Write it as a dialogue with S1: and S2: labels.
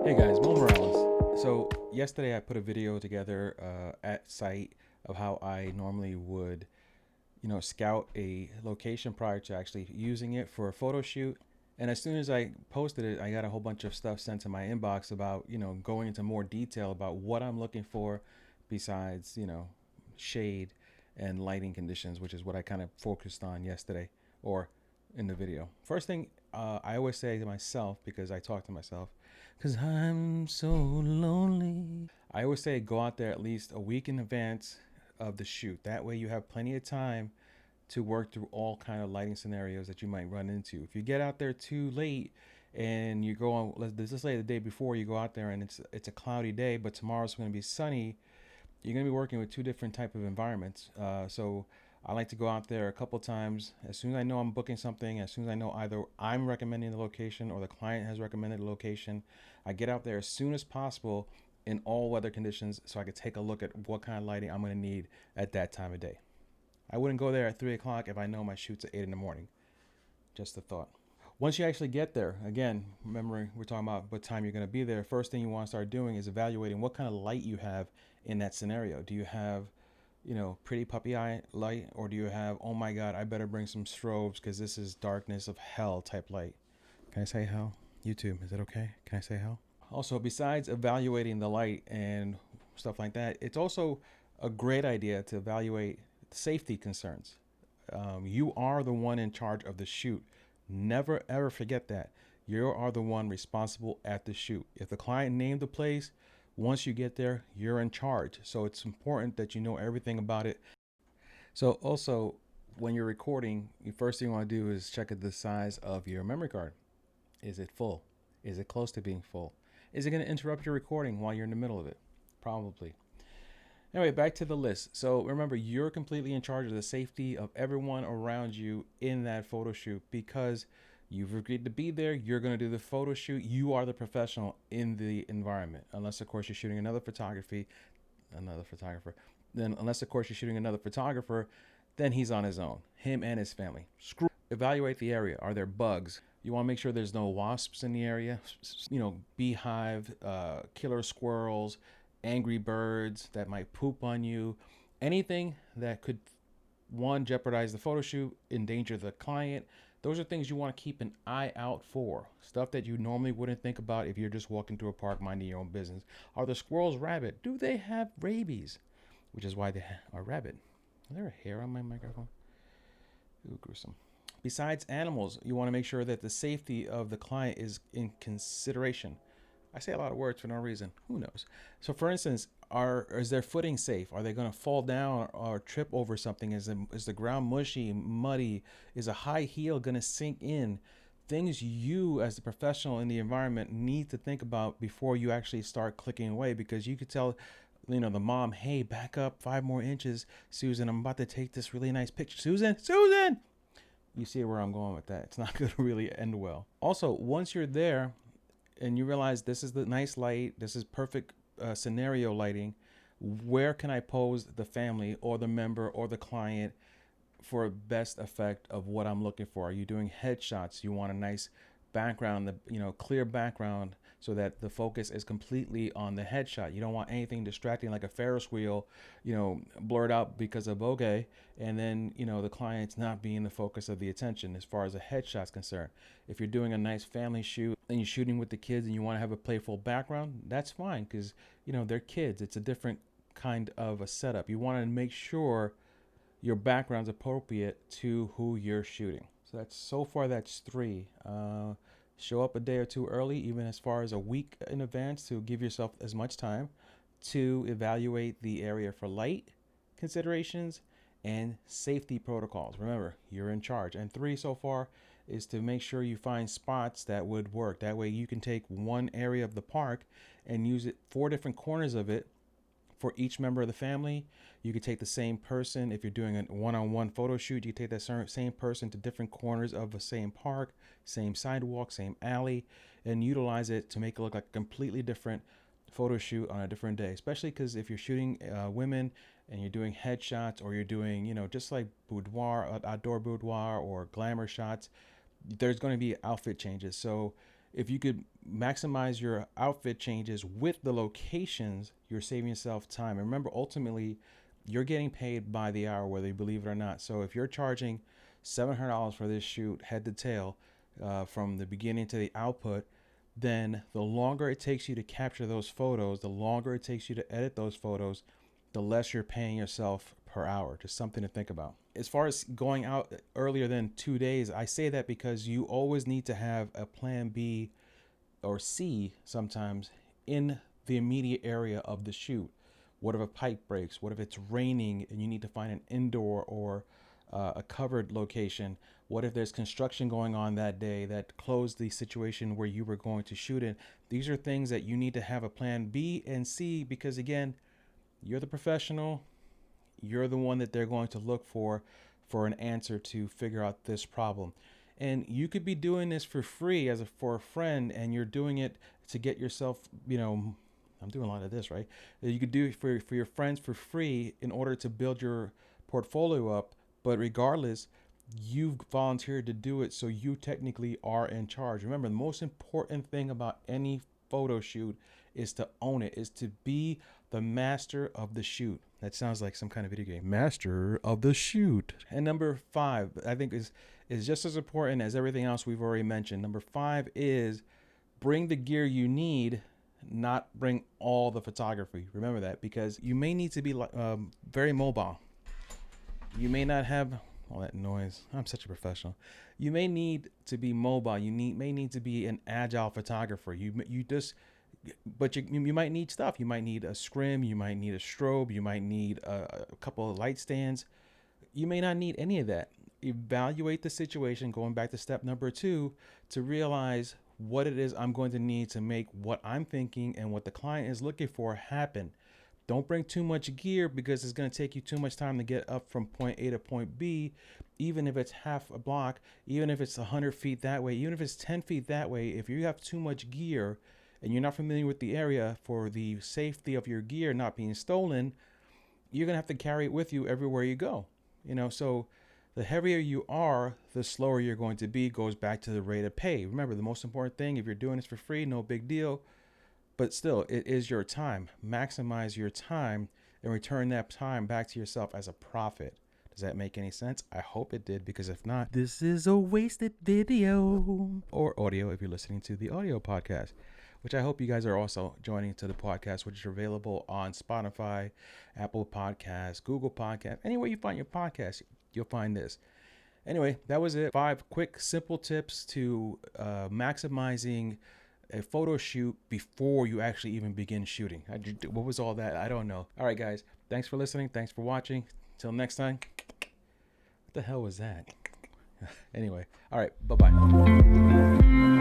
S1: Hey guys, Mo Morales. So yesterday I put a video together at site of how I normally would, scout a location prior to actually using it for a photo shoot. And as soon as I posted it, I got a whole bunch of stuff sent to my inbox about, going into more detail about what I'm looking for besides, shade and lighting conditions, which is what I kind of focused on yesterday or in the video. First thing I always say to myself, because I talk to myself, because I'm so lonely. I always say go out there at least a week in advance of the shoot. That way you have plenty of time to work through all kind of lighting scenarios that you might run into. If you get out there too late and you go on, let's say the day before you go out there and it's a cloudy day, but tomorrow's going to be sunny, you're going to be working with two different type of environments. So I like to go out there a couple times. As soon as I know I'm booking something, as soon as I know either I'm recommending the location or the client has recommended the location, I get out there as soon as possible in all weather conditions so I could take a look at what kind of lighting I'm going to need at that time of day. I wouldn't go there at 3 o'clock if I know my shoot's at 8 in the morning. Just a thought. Once you actually get there, again, remembering we're talking about what time you're going to be there, first thing you want to start doing is evaluating what kind of light you have in that scenario. Do you have, pretty puppy eye light, or do you have, oh my God, I better bring some strobes because this is darkness of hell type light? Can I say hell? YouTube, is it okay? Can I say hell? Also, besides evaluating the light and stuff like that, it's also a great idea to evaluate safety concerns. You are the one in charge of the shoot. Never ever forget that. You are the one responsible at the shoot. If the client named the place, once you get there, you're in charge. So it's important that you know everything about it. So also, when you're recording, the first thing you want to do is check the size of your memory card. Is it full? Is it close to being full? Is it going to interrupt your recording while you're in the middle of it? Probably. Anyway, back to the list. So remember, you're completely in charge of the safety of everyone around you in that photo shoot because you've agreed to be there. You're going to do the photo shoot. You are the professional in the environment, unless of course you're shooting another photographer. Then, unless of course you're shooting another photographer, then he's on his own, him and his family. Screw. Evaluate the area. Are there bugs? You want to make sure there's no wasps in the area. Beehive, killer squirrels, angry birds that might poop on you. Anything that could, one, jeopardize the photo shoot, endanger the client. Those are things you want to keep an eye out for. Stuff that you normally wouldn't think about if you're just walking through a park minding your own business. Are the squirrels rabid? Do they have rabies? Which is why they are rabid. Is there a hair on my microphone? Ooh, gruesome. Besides animals, you want to make sure that the safety of the client is in consideration. I say a lot of words for no reason. Who knows? So, for instance, is their footing safe? Are they going to fall down or trip over something? Is the ground mushy, muddy? Is a high heel going to sink in? Things you, as the professional in the environment, need to think about before you actually start clicking away, because you could tell, the mom, hey, back up 5 more inches, Susan. I'm about to take this really nice picture. Susan. You see where I'm going with that. It's not going to really end well. Also, once you're there, and you realize this is the nice light, this is perfect scenario lighting, where can I pose the family or the member or the client for best effect of what I'm looking for? Are you doing headshots? You want a nice background, clear background, so that the focus is completely on the headshot. You don't want anything distracting like a Ferris wheel, blurred out because of bokeh, and then the client's not being the focus of the attention as far as a headshot's concerned. If you're doing a nice family shoot and you're shooting with the kids and you want to have a playful background, that's fine, because they're kids. It's a different kind of a setup. You want to make sure your background's appropriate to who you're shooting. So that's three. Show up a day or two early, even as far as a week in advance, to give yourself as much time to evaluate the area for light considerations and safety protocols. Remember, you're in charge. And three so far is to make sure you find spots that would work. That way you can take one area of the park and use it, 4 different corners of it, for each member of the family. You could take the same person. If you're doing a one-on-one photo shoot, you could take that same person to different corners of the same park, same sidewalk, same alley, and utilize it to make it look like a completely different photo shoot on a different day. Especially because if you're shooting women and you're doing headshots, or you're doing, just like boudoir, outdoor boudoir or glamour shots, there's going to be outfit changes. So if you could maximize your outfit changes with the locations, you're saving yourself time. And remember, ultimately, you're getting paid by the hour, whether you believe it or not. So if you're charging $700 for this shoot, head to tail, from the beginning to the output, then the longer it takes you to capture those photos, the longer it takes you to edit those photos, the less you're paying yourself per hour. Just something to think about. As far as going out earlier than 2 days, I say that because you always need to have a plan B or C sometimes in the immediate area of the shoot. What if a pipe breaks? What if it's raining and you need to find an indoor or a covered location? What if there's construction going on that day that closed the situation where you were going to shoot in? These are things that you need to have a plan B and C, because again, you're the professional. You're the one that they're going to look for an answer to figure out this problem. And you could be doing this for free for a friend, and you're doing it to get yourself, I'm doing a lot of this, right? You could do it for your friends for free in order to build your portfolio up. But regardless, you've volunteered to do it, so you technically are in charge. Remember, the most important thing about any photo shoot is to own it, is to be the master of the shoot. That sounds like some kind of video game. Master of the shoot. And number 5, I think is just as important as everything else we've already mentioned. Number 5 is bring the gear you need, not bring all the photography. Remember that, because you may need to be very mobile. You may not have all that noise. I'm such a professional. You may need to be mobile. May need to be an agile photographer. But you might need stuff. You might need a scrim. You might need a strobe. You might need a couple of light stands. You may not need any of that. Evaluate the situation, going back to step number 2, to realize what it is I'm going to need to make what I'm thinking and what the client is looking for happen. Don't bring too much gear, because it's going to take you too much time to get up from point A to point B, even if it's half a block, even if it's 100 feet that way, even if it's 10 feet that way. If you have too much gear and you're not familiar with the area, for the safety of your gear not being stolen, you're going to have to carry it with you everywhere you go. So the heavier you are, the slower you're going to be. Goes back to the rate of pay. Remember, the most important thing, if you're doing this for free, no big deal. But still, it is your time. Maximize your time and return that time back to yourself as a profit. Does that make any sense? I hope it did, because if not, this is a wasted video or audio if you're listening to the audio podcast, which I hope you guys are also joining to the podcast, which is available on Spotify, Apple Podcasts, Google Podcasts. Anywhere you find your podcast, you'll find this. Anyway, that was it. 5 quick, simple tips to maximizing a photo shoot before you actually even begin shooting. What was all that? I don't know. All right, guys. Thanks for listening. Thanks for watching. Till next time. What the hell was that? Anyway. All right. Bye-bye.